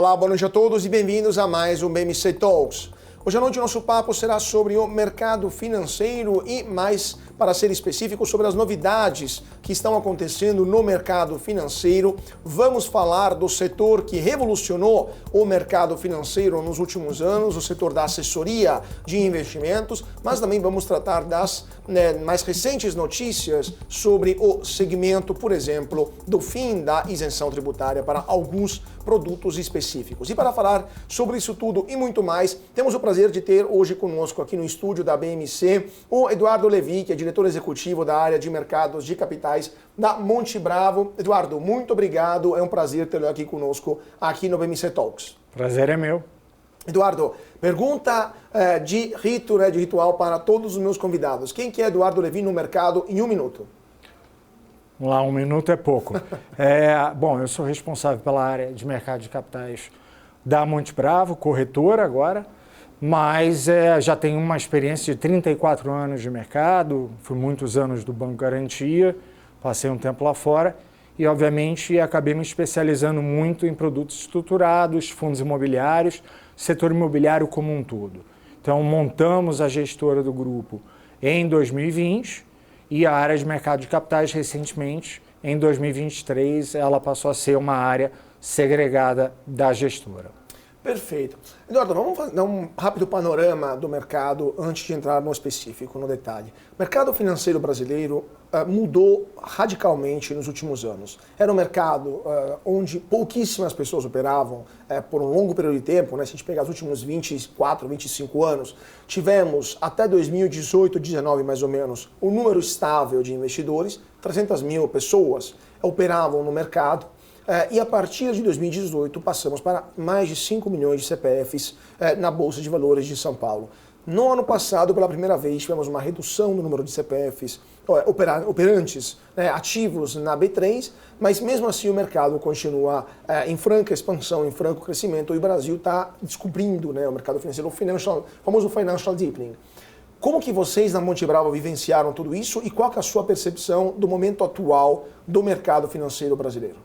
Olá, boa noite a todos e bem-vindos a mais um BMC Talks. Hoje à noite o nosso papo será sobre o mercado financeiro e, mais para ser específico, sobre as novidades que estão acontecendo no mercado financeiro. Vamos falar do setor que revolucionou o mercado financeiro nos últimos anos, o setor da assessoria de investimentos, mas também vamos tratar das mais recentes notícias sobre o segmento, por exemplo, do fim da isenção tributária para alguns produtos específicos. E para falar sobre isso tudo e muito mais, temos o prazer de ter hoje conosco aqui no estúdio da BMC o Eduardo Levi, que é diretor executivo da área de mercados de capitais da Monte Bravo. Eduardo, muito obrigado, é um prazer tê-lo aqui conosco aqui no BMC Talks. Prazer é meu. Eduardo, pergunta de ritual para todos os meus convidados. Quem que é Eduardo Levi no mercado em um minuto? Vamos lá, um minuto é pouco. Bom, eu sou responsável pela área de mercado de capitais da Monte Bravo, corretora agora, mas já tenho uma experiência de 34 anos de mercado, fui muitos anos do Banco Garantia, passei um tempo lá fora e, obviamente, acabei me especializando muito em produtos estruturados, fundos imobiliários, setor imobiliário como um todo. Então, montamos a gestora do grupo em 2020 e a área de mercado de capitais, recentemente, em 2023, ela passou a ser uma área segregada da gestora. Perfeito. Eduardo, vamos dar um rápido panorama do mercado antes de entrar no específico, no detalhe. O mercado financeiro brasileiro mudou radicalmente nos últimos anos. Era um mercado onde pouquíssimas pessoas operavam por um longo período de tempo, né? Se a gente pegar os últimos 24, 25 anos, tivemos até 2018, 2019 mais ou menos, um número estável de investidores, 300 mil pessoas operavam no mercado. E a partir de 2018 passamos para mais de 5 milhões de CPFs na Bolsa de Valores de São Paulo. No ano passado, pela primeira vez, tivemos uma redução do número de CPFs operantes ativos na B3, mas mesmo assim o mercado continua em franca expansão, em franco crescimento, e o Brasil está descobrindo o mercado financeiro, o famoso financial deepening. Como que vocês na Monte Bravo vivenciaram tudo isso e qual que é a sua percepção do momento atual do mercado financeiro brasileiro?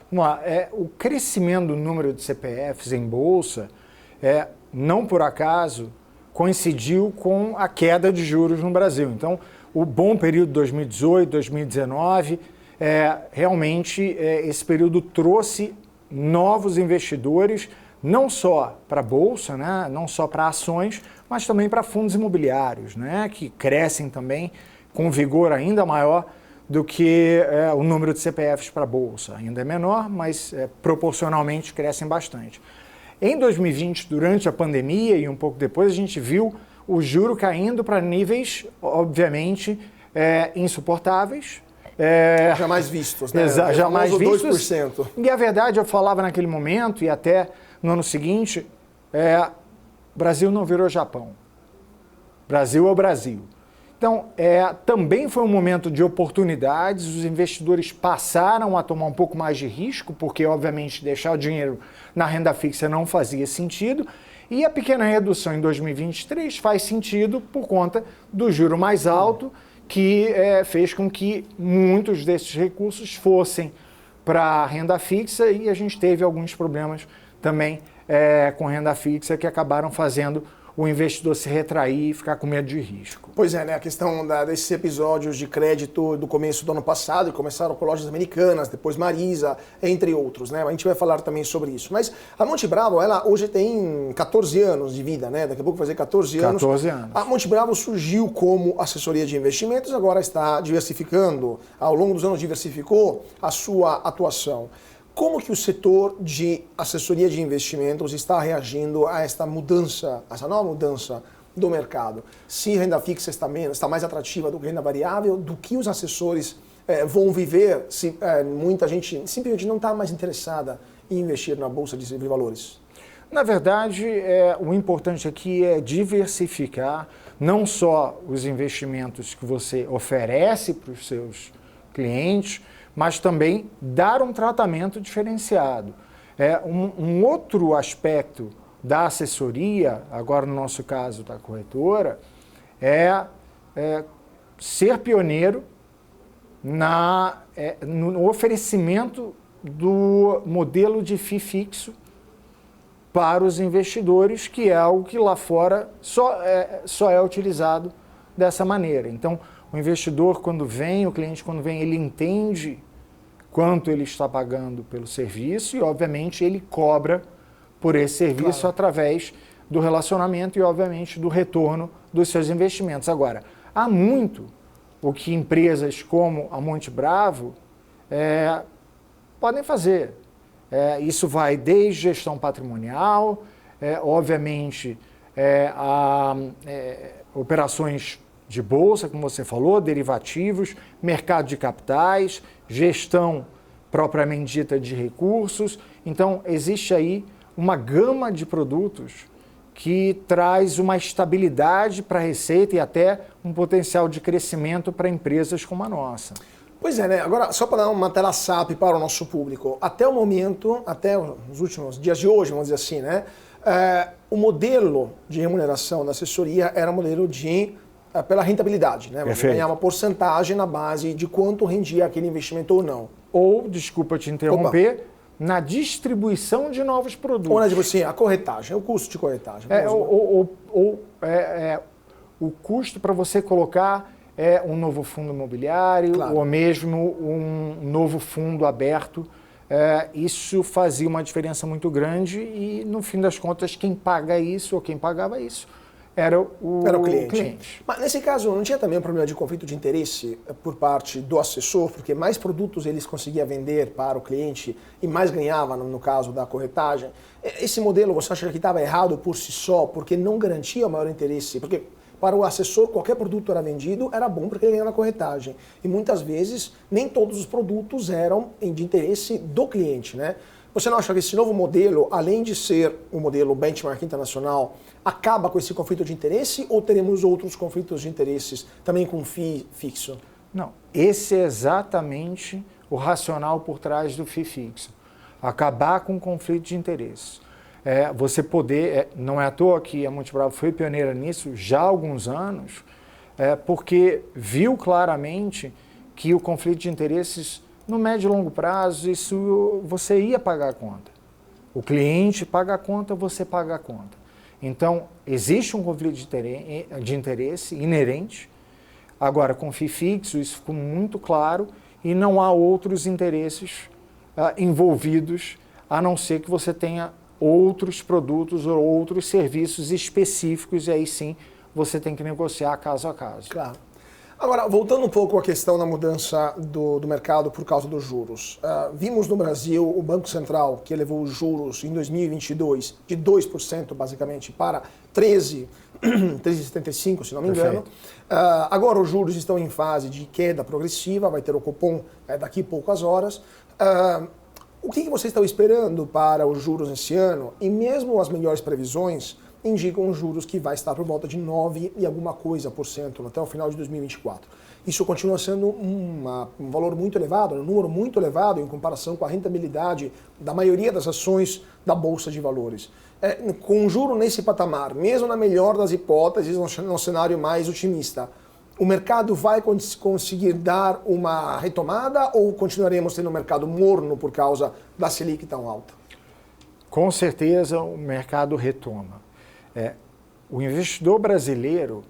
Vamos lá, o crescimento do número de CPFs em bolsa, não por acaso, coincidiu com a queda de juros no Brasil. Então, o bom período de 2018, 2019, realmente esse período trouxe novos investidores, não só para a bolsa, né, não só para ações, mas também para fundos imobiliários, né, que crescem também com vigor ainda maior do que o número de CPFs para a Bolsa. Ainda é menor, mas proporcionalmente crescem bastante. Em 2020, durante a pandemia e um pouco depois, a gente viu o juro caindo para níveis, obviamente, insuportáveis. Jamais vistos, né? Jamais vistos. 2%. E a verdade, eu falava naquele momento e até no ano seguinte, Brasil não virou Japão. Brasil é o Brasil. Então, também foi um momento de oportunidades, os investidores passaram a tomar um pouco mais de risco, porque, obviamente, deixar o dinheiro na renda fixa não fazia sentido, e a pequena redução em 2023 faz sentido por conta do juro mais alto, que fez com que muitos desses recursos fossem para a renda fixa, e a gente teve alguns problemas também com renda fixa que acabaram fazendo o investidor se retrair e ficar com medo de risco. Pois é, né? A questão desses episódios de crédito do começo do ano passado, que começaram com lojas americanas, depois Marisa, entre outros, né? A gente vai falar também sobre isso. Mas a Monte Bravo, ela hoje tem 14 anos de vida, né? Daqui a pouco vai fazer 14 anos. 14 anos. A Monte Bravo surgiu como assessoria de investimentos, agora está diversificando, ao longo dos anos diversificou a sua atuação. Como que o setor de assessoria de investimentos está reagindo a esta mudança, a essa nova mudança do mercado? Se renda fixa está mais atrativa do que renda variável, do que os assessores vão viver se muita gente simplesmente não está mais interessada em investir na Bolsa de Valores? Na verdade, o importante aqui é diversificar não só os investimentos que você oferece para os seus clientes, mas também dar um tratamento diferenciado. Um outro aspecto da assessoria, agora no nosso caso da corretora, ser pioneiro no oferecimento do modelo de FII fixo para os investidores, que é algo que lá fora só é utilizado dessa maneira. Então, o investidor, quando vem, o cliente, quando vem, ele entende quanto ele está pagando pelo serviço e, obviamente, ele cobra por esse serviço através do relacionamento e, obviamente, do retorno dos seus investimentos. Agora, há muito o que empresas como a Monte Bravo podem fazer. Isso vai desde gestão patrimonial, obviamente, operações de bolsa, como você falou, derivativos, mercado de capitais, gestão propriamente dita de recursos. Então, existe aí uma gama de produtos que traz uma estabilidade para a receita e até um potencial de crescimento para empresas como a nossa. Pois é, né? Agora, só para dar uma tela SAP para o nosso público, até o momento, até os últimos dias de hoje, vamos dizer assim, né? O modelo de remuneração da assessoria era um modelo pela rentabilidade, né? Você ganhar uma porcentagem na base de quanto rendia aquele investimento ou não. Ou, desculpa te interromper, na distribuição de novos produtos. Ou, tipo assim, a corretagem, o custo de corretagem. O custo para você colocar um novo fundo imobiliário, ou mesmo um novo fundo aberto. Isso fazia uma diferença muito grande e, no fim das contas, quem paga isso ou quem pagava isso era o cliente. Mas nesse caso, não tinha também um problema de conflito de interesse por parte do assessor, porque mais produtos eles conseguiam vender para o cliente e mais ganhava no caso da corretagem? Esse modelo, você acha que estava errado por si só, porque não garantia o maior interesse? Porque para o assessor, qualquer produto era vendido, era bom porque ele ganhava a corretagem. E muitas vezes, nem todos os produtos eram de interesse do cliente, né? Você não acha que esse novo modelo, além de ser um modelo benchmark internacional, acaba com esse conflito de interesse ou teremos outros conflitos de interesses também com FII fixo? Não, esse é exatamente o racional por trás do FII fixo. Acabar com o conflito de interesse. Você poder, não é à toa que a Monte Bravo foi pioneira nisso já há alguns anos, porque viu claramente que o conflito de interesses, no médio e longo prazo, isso você ia pagar a conta. O cliente paga a conta, você paga a conta. Então, existe um conflito de interesse inerente. Agora, com o FII fixo, isso ficou muito claro e não há outros interesses envolvidos, a não ser que você tenha outros produtos ou outros serviços específicos, e aí sim você tem que negociar caso a caso. Claro. Agora, voltando um pouco à questão da mudança do mercado por causa dos juros. Vimos no Brasil o Banco Central, que elevou os juros em 2022 de 2%, basicamente, para 13,75%, se não me engano. Agora os juros estão em fase de queda progressiva, vai ter o Copom daqui a poucas horas. O que vocês estão esperando para os juros esse ano? E mesmo as melhores previsões indicam os juros que vai estar por volta de 9 e alguma coisa por cento até o final de 2024. Isso continua sendo um valor muito elevado, um número muito elevado em comparação com a rentabilidade da maioria das ações da Bolsa de Valores. Com o juro nesse patamar, mesmo na melhor das hipóteses, no cenário mais otimista, o mercado vai conseguir dar uma retomada ou continuaremos tendo um mercado morno por causa da Selic tão alta? Com certeza o mercado retoma. O investidor brasileiro,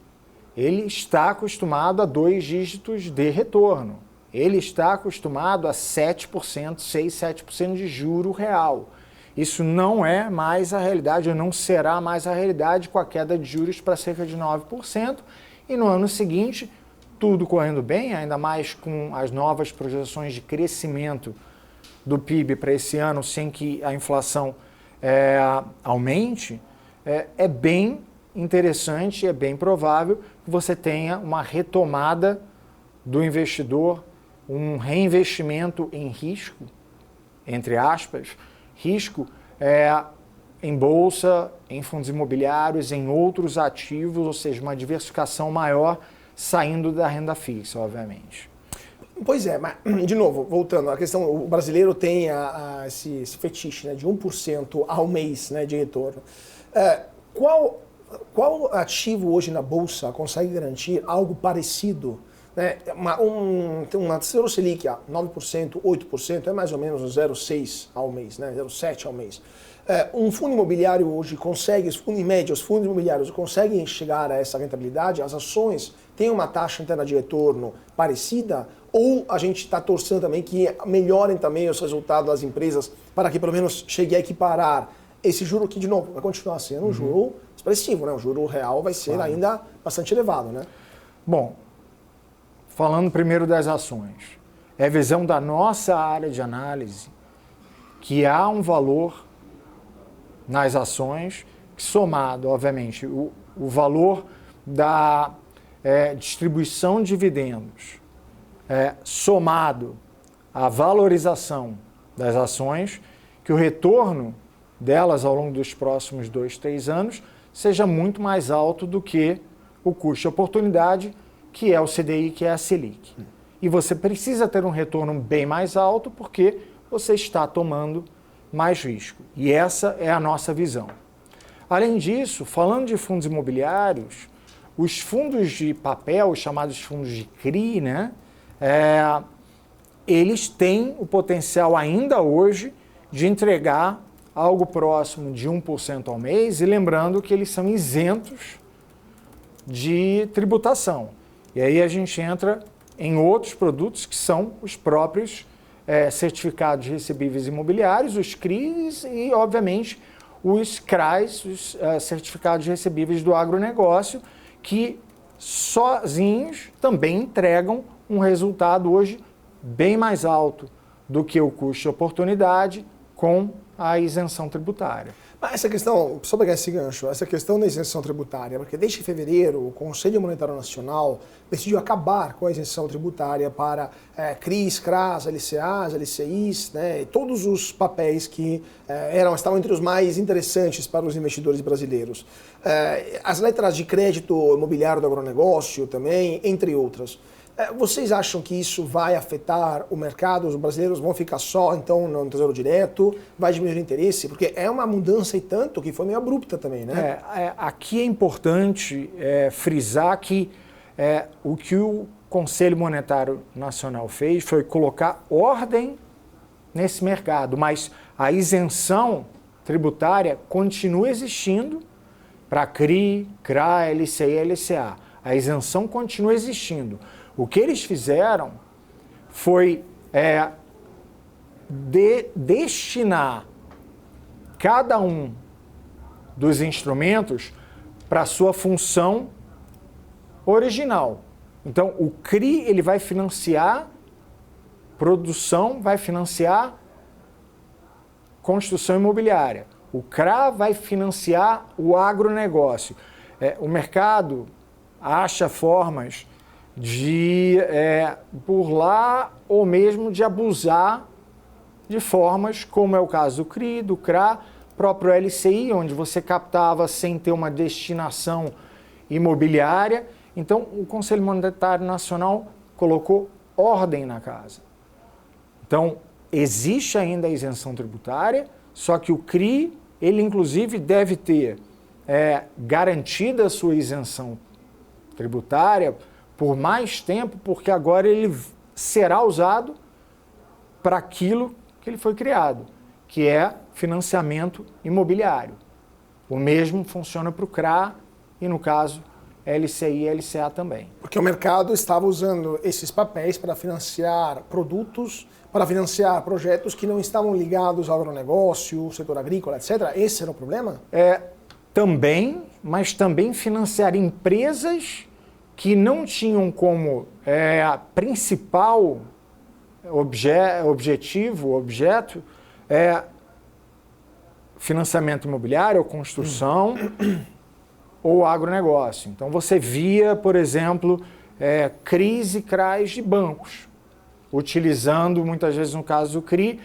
ele está acostumado a 2 dígitos de retorno. Ele está acostumado a 7%, 6%, 7% de juro real. Isso não é mais a realidade, ou não será mais a realidade com a queda de juros para cerca de 9%. E no ano seguinte, tudo correndo bem, ainda mais com as novas projeções de crescimento do PIB para esse ano, sem que a inflação aumente, é bem interessante, é bem provável que você tenha uma retomada do investidor, um reinvestimento em risco, entre aspas, risco em bolsa, em fundos imobiliários, em outros ativos, ou seja, uma diversificação maior saindo da renda fixa, obviamente. Pois é, mas, de novo, voltando, a questão, o brasileiro tem esse fetiche, né, de 1% ao mês, né, de retorno. Qual ativo hoje na Bolsa consegue garantir algo parecido né? Uma Tesouro Selic a 9%, 8% é mais ou menos 0,6 ao mês, né? 0,7 ao mês. Um fundo imobiliário hoje consegue, em média, os fundos imobiliários conseguem chegar a essa rentabilidade, as ações têm uma taxa interna de retorno parecida, ou a gente está torcendo também que melhorem também os resultados das empresas para que pelo menos chegue a equiparar esse juro que, de novo, vai continuar sendo um juro expressivo, né? O juro real vai ser ainda bastante elevado, né? Bom, falando primeiro das ações, é visão da nossa área de análise que há um valor nas ações, somado, obviamente, o valor da distribuição de dividendos, somado à valorização das ações, que o retorno delas ao longo dos próximos 2, 3 anos seja muito mais alto do que o custo de oportunidade, que é o CDI, que é a Selic. E você precisa ter um retorno bem mais alto porque você está tomando mais risco. E essa é a nossa visão. Além disso, falando de fundos imobiliários, os fundos de papel, os chamados fundos de CRI, né, eles têm o potencial ainda hoje de entregar algo próximo de 1% ao mês, e lembrando que eles são isentos de tributação. E aí a gente entra em outros produtos que são os próprios certificados recebíveis imobiliários, os CRIs e, obviamente, os CRAs, os certificados recebíveis do agronegócio, que sozinhos também entregam um resultado hoje bem mais alto do que o custo de oportunidade com a isenção tributária. Mas essa questão, só pegar esse gancho, essa questão da isenção tributária, porque desde fevereiro o Conselho Monetário Nacional decidiu acabar com a isenção tributária para CRIs, CRAs, LCAs, LCIs, né, e todos os papéis que estavam entre os mais interessantes para os investidores brasileiros. As letras de crédito imobiliário do agronegócio também, entre outras. Vocês acham que isso vai afetar o mercado? Os brasileiros vão ficar só, então, no Tesouro Direto? Vai diminuir o interesse? Porque é uma mudança e tanto que foi meio abrupta também, né? Aqui é importante frisar que o que o Conselho Monetário Nacional fez foi colocar ordem nesse mercado, mas a isenção tributária continua existindo para CRI, CRA, LCI e LCA. A isenção continua existindo. O que eles fizeram foi destinar cada um dos instrumentos para a sua função original. Então, o CRI ele vai financiar produção, vai financiar construção imobiliária. O CRA vai financiar o agronegócio. O mercado acha formas de burlar ou mesmo de abusar de formas, como é o caso do CRI, do CRA, próprio LCI, onde você captava sem ter uma destinação imobiliária. Então, o Conselho Monetário Nacional colocou ordem na casa. Então, existe ainda a isenção tributária, só que o CRI, ele inclusive deve ter garantida a sua isenção tributária por mais tempo, porque agora ele será usado para aquilo que ele foi criado, que é financiamento imobiliário. O mesmo funciona para o CRA e, no caso, LCI e LCA também. Porque o mercado estava usando esses papéis para financiar produtos, para financiar projetos que não estavam ligados ao agronegócio, setor agrícola, etc. Esse era o problema? Também, mas também financiar empresas que não tinham como principal objeto financiamento imobiliário ou construção ou agronegócio. Então você via, por exemplo, CRIs e CRAs de bancos, utilizando muitas vezes, no caso do CRI,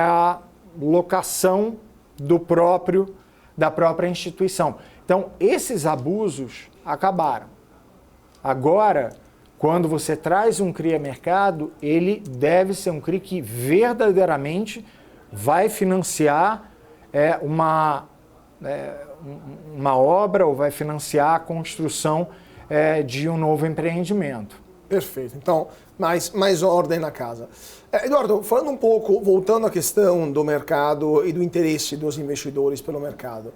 a locação da própria instituição. Então esses abusos acabaram. Agora, quando você traz um CRI a mercado, ele deve ser um CRI que verdadeiramente vai financiar uma obra ou vai financiar a construção de um novo empreendimento. Perfeito. Então, mais ordem na casa. Eduardo, falando um pouco, voltando à questão do mercado e do interesse dos investidores pelo mercado.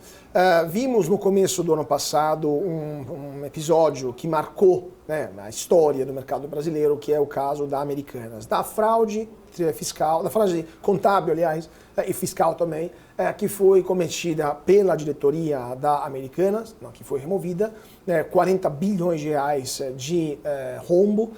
Vimos no começo do ano passado um episódio que marcou, né, a história do mercado brasileiro, que é o caso da Americanas, da fraude fiscal, da fraude contábil, aliás, e fiscal também, que foi cometida pela diretoria da Americanas, que foi removida, 40 bilhões de reais de rombo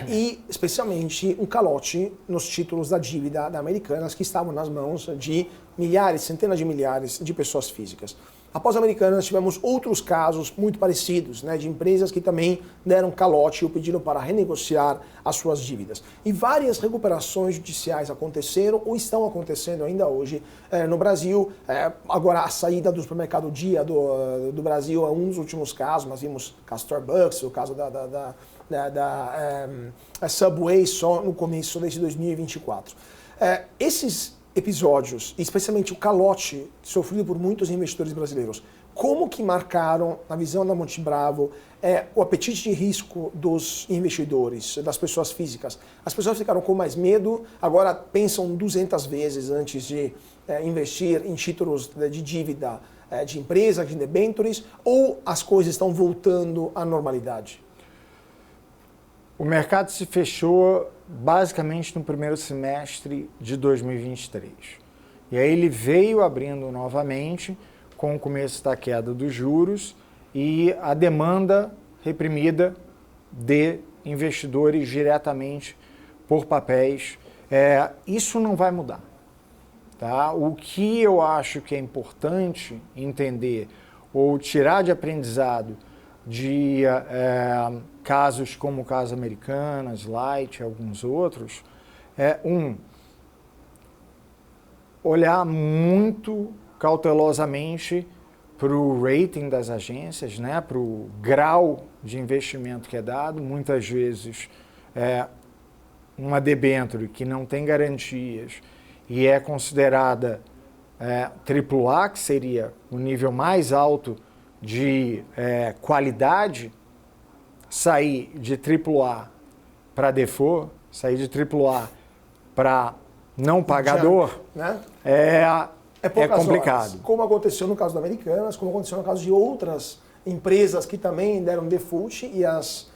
e especialmente um calote nos títulos da dívida da Americanas que estavam nas mãos de milhares, centenas de milhares de pessoas físicas. Após a Americanas, tivemos outros casos muito parecidos, né, de empresas que também deram calote ou pediram para renegociar as suas dívidas. E várias recuperações judiciais aconteceram ou estão acontecendo ainda hoje no Brasil. Agora, a saída do supermercado Dia do Brasil é um dos últimos casos. Nós vimos o caso Starbucks, o caso da Subway só no começo desse 2024. Esses episódios, especialmente o calote sofrido por muitos investidores brasileiros, como que marcaram, na visão da Monte Bravo, o apetite de risco dos investidores, das pessoas físicas? As pessoas ficaram com mais medo, agora pensam 200 vezes antes de investir em títulos de dívida de empresa, de debêntures, ou as coisas estão voltando à normalidade? O mercado se fechou basicamente no primeiro semestre de 2023. E aí ele veio abrindo novamente com o começo da queda dos juros e a demanda reprimida de investidores diretamente por papéis. Isso não vai mudar. Tá? O que eu acho que é importante entender ou tirar de aprendizado de casos como o caso Americanas, Light e alguns outros, olhar muito cautelosamente para o rating das agências, né, para o grau de investimento que é dado. Muitas vezes uma debênture que não tem garantias e é considerada AAA, que seria o nível mais alto de qualidade, sair de AAA para default, sair de AAA para não pagador, Junk, né? é complicado. Horas, como aconteceu no caso da Americanas, como aconteceu no caso de outras empresas que também deram default e as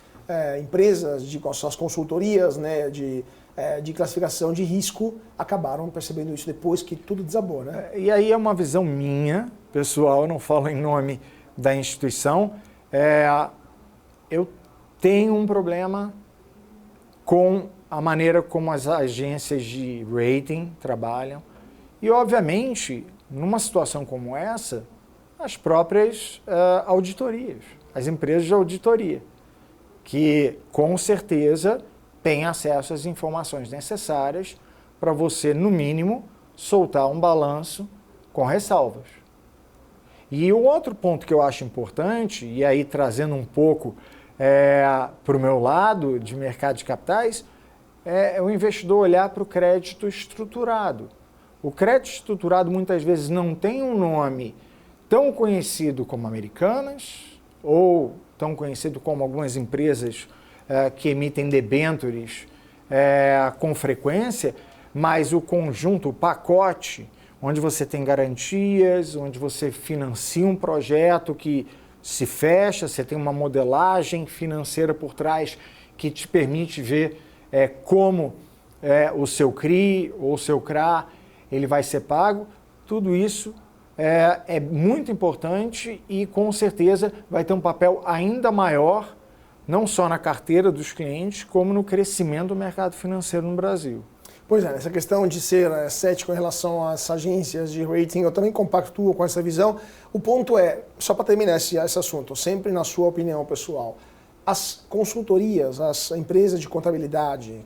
empresas, as consultorias, né, de classificação de risco acabaram percebendo isso depois que tudo desabou, né? E aí é uma visão minha, pessoal, eu não falo em nome da instituição. Eu tenho um problema com a maneira como as agências de rating trabalham e, obviamente, numa situação como essa, as próprias auditorias, as empresas de auditoria, que com certeza têm acesso às informações necessárias para você, no mínimo, soltar um balanço com ressalvas. E o outro ponto que eu acho importante, e aí trazendo um pouco para o meu lado de mercado de capitais, é o investidor olhar para o crédito estruturado. O crédito estruturado muitas vezes não tem um nome tão conhecido como Americanas, ou tão conhecido como algumas empresas que emitem debêntures com frequência, mas o conjunto, o pacote, onde você tem garantias, onde você financia um projeto que se fecha, você tem uma modelagem financeira por trás que te permite ver como o seu CRI ou o seu CRA ele vai ser pago. Tudo isso é muito importante e com certeza vai ter um papel ainda maior, não só na carteira dos clientes, como no crescimento do mercado financeiro no Brasil. Pois é, essa questão de ser cético em relação às agências de rating, eu também compactuo com essa visão. O ponto é, só para terminar esse assunto, sempre na sua opinião pessoal, as consultorias, as empresas de contabilidade,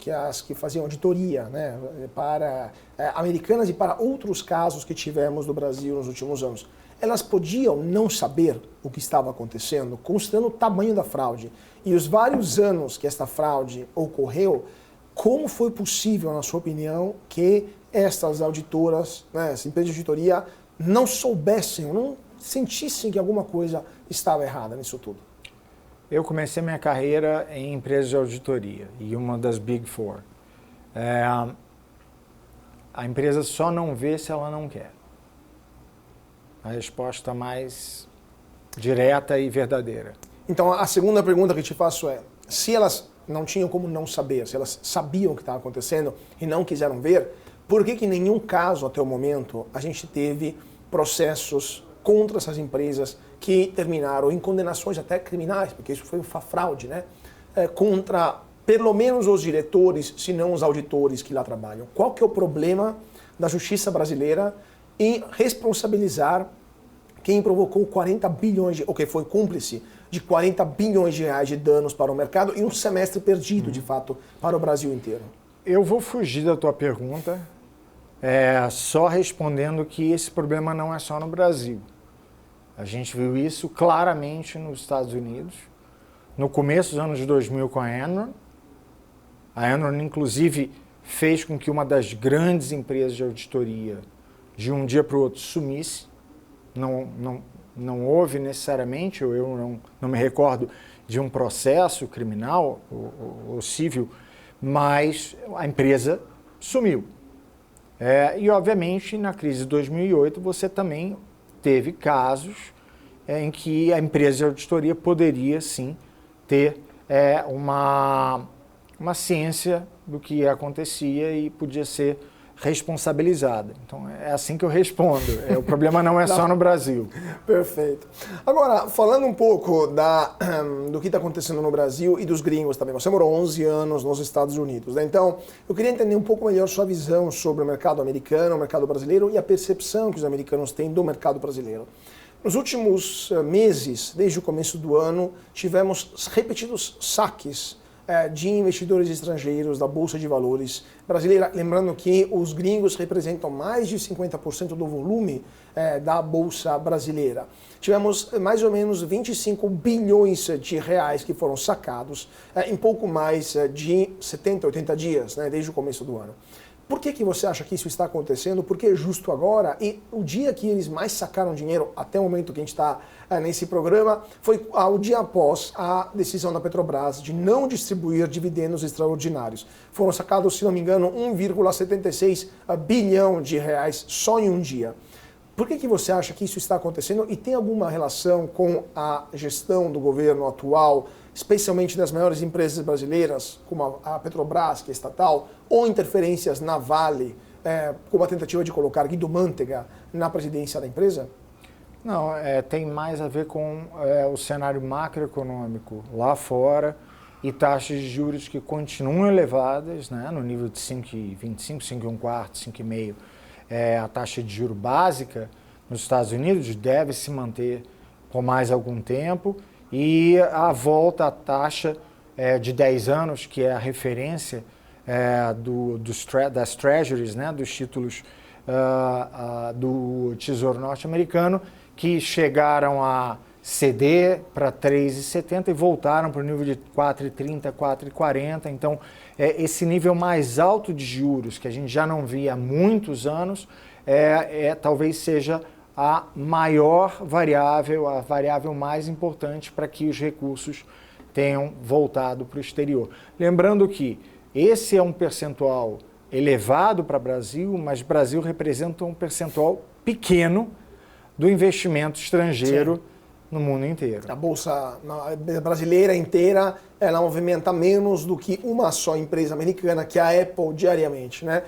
que faziam auditoria, né, para Americanas e para outros casos que tivemos no Brasil nos últimos anos, elas podiam não saber o que estava acontecendo, considerando o tamanho da fraude e os vários anos que esta fraude ocorreu. Como foi possível, na sua opinião, que estas auditoras, né, as empresas de auditoria, não soubessem, não sentissem que alguma coisa estava errada nisso tudo? Eu comecei minha carreira em empresas de auditoria e uma das Big Four. A empresa só não vê se ela não quer. A resposta mais direta e verdadeira. Então, a segunda pergunta que te faço é, se elas não tinham como não saber, se elas sabiam o que estava acontecendo e não quiseram ver, por que em nenhum caso, até o momento, a gente teve processos contra essas empresas que terminaram em condenações até criminais, porque isso foi uma fraude, né? Contra pelo menos os diretores, se não os auditores que lá trabalham. Qual que é o problema da justiça brasileira em responsabilizar quem provocou 40 bilhões, ou que foi cúmplice de 40 bilhões de reais de danos para o mercado e um semestre perdido, de fato, para o Brasil inteiro? Eu vou fugir da tua pergunta, só respondendo que esse problema não é só no Brasil. A gente viu isso claramente nos Estados Unidos, no começo dos anos 2000 com a Enron. A Enron, inclusive, fez com que uma das grandes empresas de auditoria, de um dia para o outro, sumisse. Não houve necessariamente, ou eu não me recordo de um processo criminal ou civil, mas a empresa sumiu. E, obviamente, na crise de 2008, você também teve casos em que a empresa de auditoria poderia, sim, ter uma ciência do que acontecia e podia ser responsabilizada. Então, é assim que eu respondo. O problema não é só no Brasil. Perfeito. Agora, falando um pouco do que está acontecendo no Brasil e dos gringos também. Você morou 11 anos nos Estados Unidos, né? Então, eu queria entender um pouco melhor sua visão sobre o mercado americano, o mercado brasileiro e a percepção que os americanos têm do mercado brasileiro. Nos últimos meses, desde o começo do ano, tivemos repetidos saques de investidores estrangeiros da Bolsa de Valores brasileira. Lembrando que os gringos representam mais de 50% do volume da Bolsa brasileira. Tivemos mais ou menos 25 bilhões de reais que foram sacados em pouco mais de 70, 80 dias, né, desde o começo do ano. Por que você acha que isso está acontecendo? Por que justo agora? E o dia que eles mais sacaram dinheiro, até o momento que a gente está nesse programa, foi o dia após a decisão da Petrobras de não distribuir dividendos extraordinários. Foram sacados, se não me engano, 1,76 bilhão de reais só em um dia. Por que você acha que isso está acontecendo e tem alguma relação com a gestão do governo atual, especialmente das maiores empresas brasileiras, como a Petrobras, que é estatal, ou interferências na Vale, como a tentativa de colocar Guido Mantega na presidência da empresa? Não, tem mais a ver com o cenário macroeconômico lá fora e taxas de juros que continuam elevadas, né, no nível de 5,25, 5,25, 5,5. A taxa de juro básica nos Estados Unidos deve se manter por mais algum tempo e a volta à taxa de 10 anos, que é a referência das treasuries, né, dos títulos do Tesouro Norte-Americano, que chegaram a ceder para 3,70 e voltaram para o nível de 4,30, 4,40. Então, esse nível mais alto de juros, que a gente já não via há muitos anos, talvez seja a maior variável, a variável mais importante para que os recursos tenham voltado para o exterior. Lembrando que esse é um percentual elevado para o Brasil, mas o Brasil representa um percentual pequeno do investimento estrangeiro. Sim. No mundo inteiro. A Bolsa brasileira inteira, ela movimenta menos do que uma só empresa americana, que é a Apple, diariamente, né?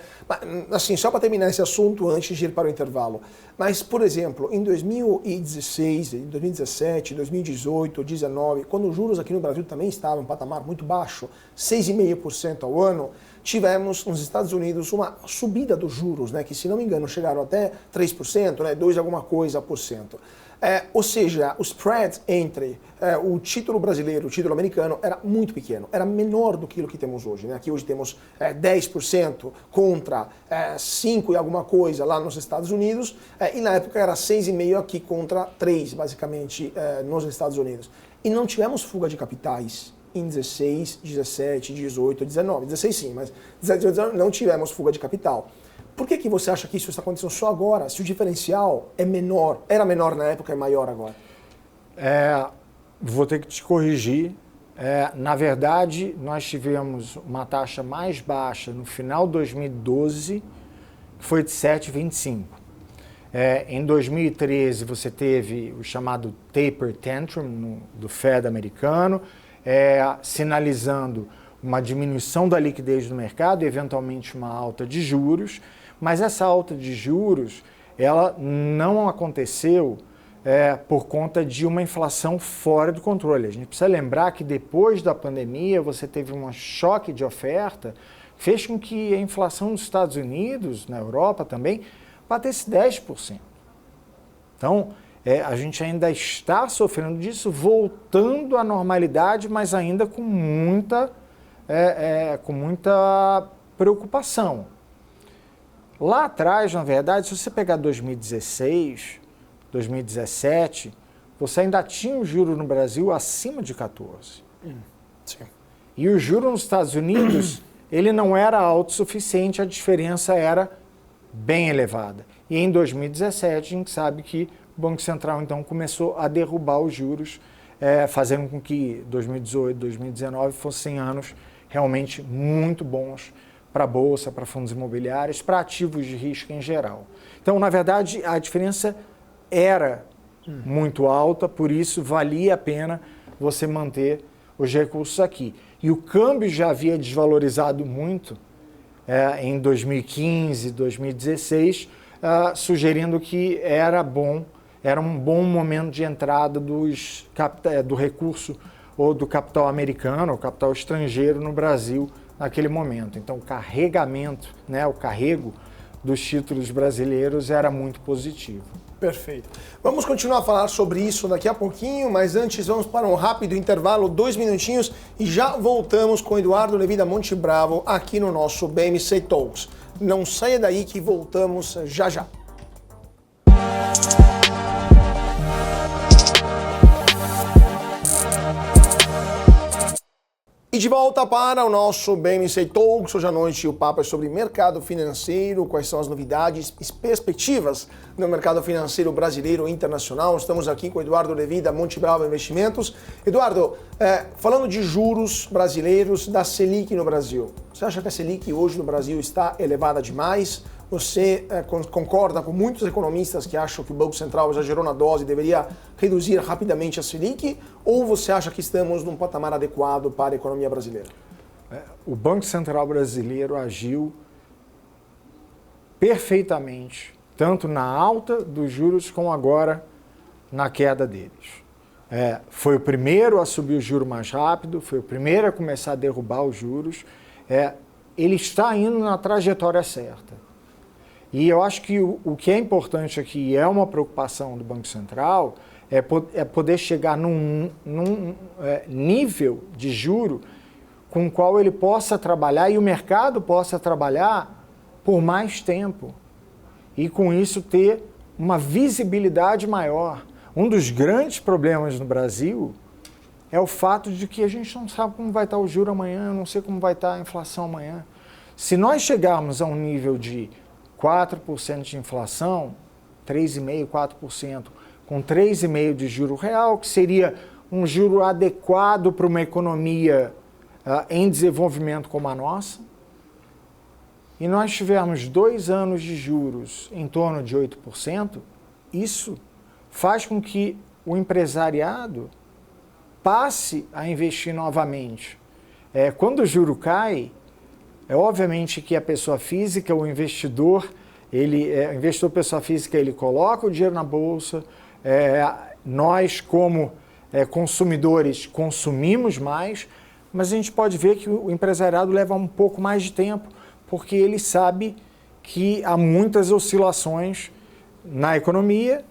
Assim, só para terminar esse assunto antes de ir para o intervalo. Mas, por exemplo, em 2016, em 2017, 2018, 2019, quando os juros aqui no Brasil também estavam em um patamar muito baixo, 6,5% ao ano, tivemos nos Estados Unidos uma subida dos juros, né, que, se não me engano, chegaram até 3%, né, 2 alguma coisa por cento. Ou seja, o spread entre o título brasileiro e o título americano era muito pequeno, era menor do que o que temos hoje, né? Aqui hoje temos 10% contra 5 e alguma coisa lá nos Estados Unidos, e na época era 6,5 aqui contra 3, basicamente, nos Estados Unidos. E não tivemos fuga de capitais em 16, 17, 18, 19. 16 sim, mas 17, 19 não tivemos fuga de capital. Por que você acha que isso está acontecendo só agora, se o diferencial é menor, era menor na época e é maior agora? vou ter que te corrigir. Na verdade, nós tivemos uma taxa mais baixa no final de 2012, que foi de 7,25. Em 2013, você teve o chamado taper tantrum do Fed americano, sinalizando uma diminuição da liquidez do mercado e, eventualmente, uma alta de juros. Mas essa alta de juros, ela não aconteceu por conta de uma inflação fora do controle. A gente precisa lembrar que depois da pandemia você teve um choque de oferta que fez com que a inflação nos Estados Unidos, na Europa também, batesse 10%. Então, a gente ainda está sofrendo disso, voltando à normalidade, mas ainda com muita preocupação. Lá atrás, na verdade, se você pegar 2016... 2017, você ainda tinha o juro no Brasil acima de 14. Sim. E o juro nos Estados Unidos, ele não era alto o suficiente, a diferença era bem elevada. E em 2017, a gente sabe que o Banco Central, então, começou a derrubar os juros, fazendo com que 2018, 2019 fossem anos realmente muito bons para a Bolsa, para fundos imobiliários, para ativos de risco em geral. Então, na verdade, a diferença era muito alta, por isso valia a pena você manter os recursos aqui. E o câmbio já havia desvalorizado muito em 2015, 2016, sugerindo que era um bom momento de entrada do recurso ou do capital americano ou capital estrangeiro no Brasil naquele momento. Então o carregamento, o carrego dos títulos brasileiros era muito positivo. Perfeito. Vamos continuar a falar sobre isso daqui a pouquinho, mas antes vamos para um rápido intervalo, 2 minutinhos, e já voltamos com Eduardo Levi da Monte Bravo aqui no nosso BMC Talks. Não saia daí que voltamos já já. E de volta para o nosso BMC Talks. Hoje à noite o papo é sobre mercado financeiro, quais são as novidades e perspectivas no mercado financeiro brasileiro e internacional. Estamos aqui com o Eduardo Levi da Monte Bravo Investimentos. Eduardo, falando de juros brasileiros, da Selic no Brasil. Você acha que a Selic hoje no Brasil está elevada demais? Você concorda com muitos economistas que acham que o Banco Central exagerou na dose e deveria reduzir rapidamente a Selic? Ou você acha que estamos num patamar adequado para a economia brasileira? O Banco Central brasileiro agiu perfeitamente, tanto na alta dos juros como agora na queda deles. Foi o primeiro a subir o juro mais rápido, foi o primeiro a começar a derrubar os juros. Ele está indo na trajetória certa. E eu acho que o que é importante aqui, e é uma preocupação do Banco Central, é poder chegar num nível de juro com o qual ele possa trabalhar e o mercado possa trabalhar por mais tempo. E com isso ter uma visibilidade maior. Um dos grandes problemas no Brasil é o fato de que a gente não sabe como vai estar o juro amanhã, eu não sei como vai estar a inflação amanhã. Se nós chegarmos a um nível de 4% de inflação, 3,5%, 4%, com 3,5% de juro real, que seria um juro adequado para uma economia em desenvolvimento como a nossa, e nós tivermos 2 anos de juros em torno de 8%, isso faz com que o empresariado passe a investir novamente. Quando o juro cai, obviamente que a pessoa física, o investidor, investidor pessoa física, ele coloca o dinheiro na bolsa, nós como consumidores consumimos mais, mas a gente pode ver que o empresariado leva um pouco mais de tempo, porque ele sabe que há muitas oscilações na economia,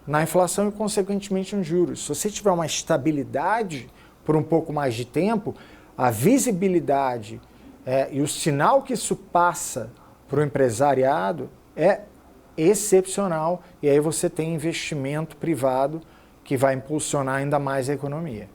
na inflação e, consequentemente, nos juros. Se você tiver uma estabilidade por um pouco mais de tempo, a visibilidade e o sinal que isso passa para o empresariado é excepcional, e aí você tem investimento privado que vai impulsionar ainda mais a economia.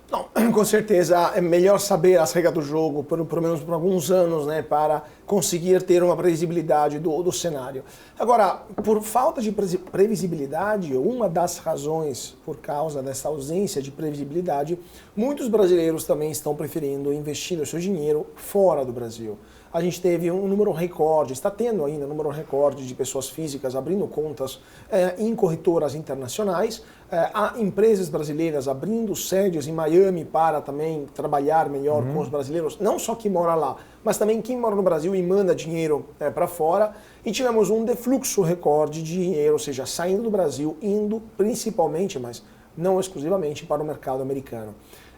Não, com certeza é melhor saber as regras do jogo, pelo menos por alguns anos, né, para conseguir ter uma previsibilidade do cenário. Agora, por falta de previsibilidade, uma das razões por causa dessa ausência de previsibilidade, muitos brasileiros também estão preferindo investir o seu dinheiro fora do Brasil. A gente teve um número recorde, está tendo ainda um número recorde de pessoas físicas abrindo contas em corretoras internacionais. Há empresas brasileiras abrindo sedes em Miami para também trabalhar melhor com os brasileiros, não só quem mora lá, mas também quem mora no Brasil e manda dinheiro para fora. E tivemos um defluxo recorde de dinheiro, ou seja, saindo do Brasil, indo principalmente, mas não exclusivamente, para o mercado americano.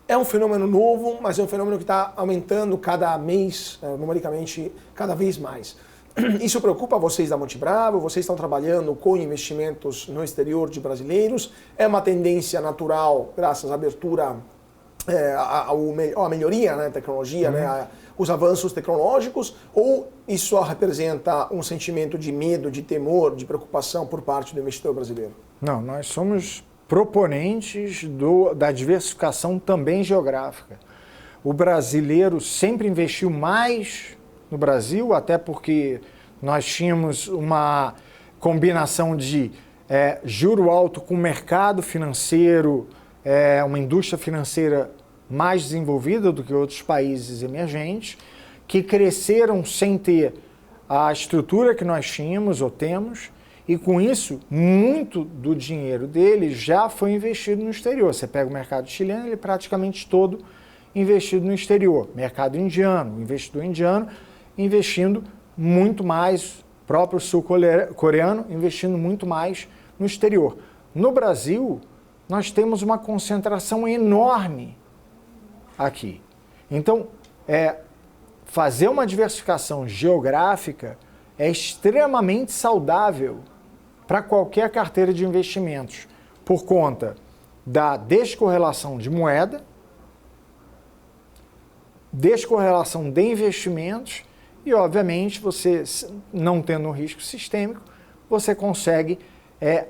É um fenômeno novo, mas é um fenômeno que está aumentando cada mês, numericamente, cada vez mais. Isso preocupa vocês da Multibravo? Vocês estão trabalhando com investimentos no exterior de brasileiros? É uma tendência natural, graças à abertura, à melhoria, né, tecnologia, né, os avanços tecnológicos? Ou isso só representa um sentimento de medo, de temor, de preocupação por parte do investidor brasileiro? Não, nós somos proponentes da diversificação também geográfica. O brasileiro sempre investiu mais no Brasil, até porque nós tínhamos uma combinação de juro alto com mercado financeiro, uma indústria financeira mais desenvolvida do que outros países emergentes, que cresceram sem ter a estrutura que nós tínhamos ou temos, e com isso, muito do dinheiro dele já foi investido no exterior. Você pega o mercado chileno, ele é praticamente todo investido no exterior. Mercado indiano, o investidor indiano investindo muito mais, próprio sul-coreano investindo muito mais no exterior. No Brasil, nós temos uma concentração enorme aqui. Então, fazer uma diversificação geográfica é extremamente saudável para qualquer carteira de investimentos, por conta da descorrelação de moeda, descorrelação de investimentos e, obviamente, você não tendo um risco sistêmico, você consegue,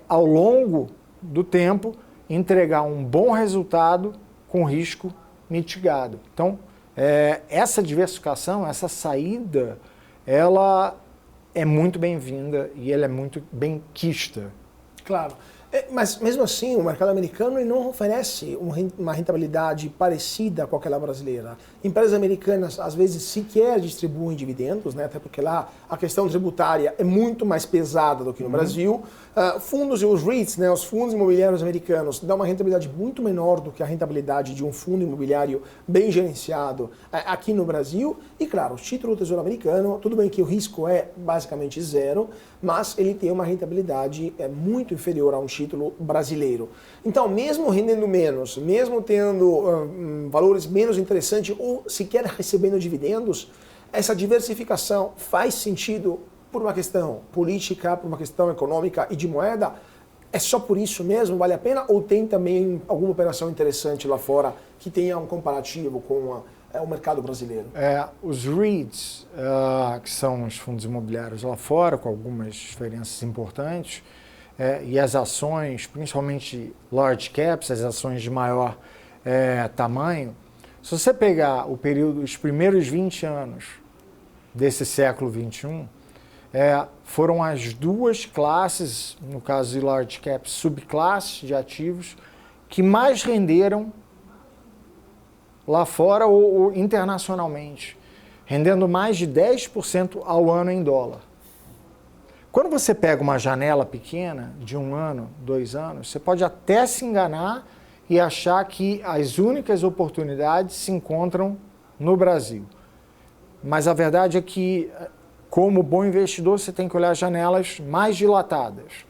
ao longo do tempo, entregar um bom resultado com risco mitigado. Então, essa diversificação, essa saída, ela é muito bem-vinda e ela é muito bem-quista. Claro. Mas mesmo assim, o mercado americano ele não oferece uma rentabilidade parecida com aquela brasileira. Empresas americanas às vezes sequer distribuem dividendos, né? Até porque lá a questão tributária é muito mais pesada do que no Brasil. Fundos e os REITs, né? Os fundos imobiliários americanos, dão uma rentabilidade muito menor do que a rentabilidade de um fundo imobiliário bem gerenciado aqui no Brasil. E claro, o título do Tesouro Americano, tudo bem que o risco é basicamente zero, mas ele tem uma rentabilidade muito inferior a um título brasileiro. Então, mesmo rendendo menos, mesmo tendo valores menos interessantes ou sequer recebendo dividendos, essa diversificação faz sentido por uma questão política, por uma questão econômica e de moeda? É só por isso mesmo? Vale a pena? Ou tem também alguma operação interessante lá fora que tenha um comparativo com o mercado brasileiro? Os REITs, que são os fundos imobiliários lá fora, com algumas diferenças importantes, e as ações, principalmente large caps, as ações de maior tamanho, se você pegar o período, os primeiros 20 anos desse século XXI, foram as duas classes, no caso de large caps, subclasses de ativos, que mais renderam lá fora ou internacionalmente, rendendo mais de 10% ao ano em dólar. Quando você pega uma janela pequena, de 1 ano, 2 anos, você pode até se enganar e achar que as únicas oportunidades se encontram no Brasil. Mas a verdade é que, como bom investidor, você tem que olhar janelas mais dilatadas.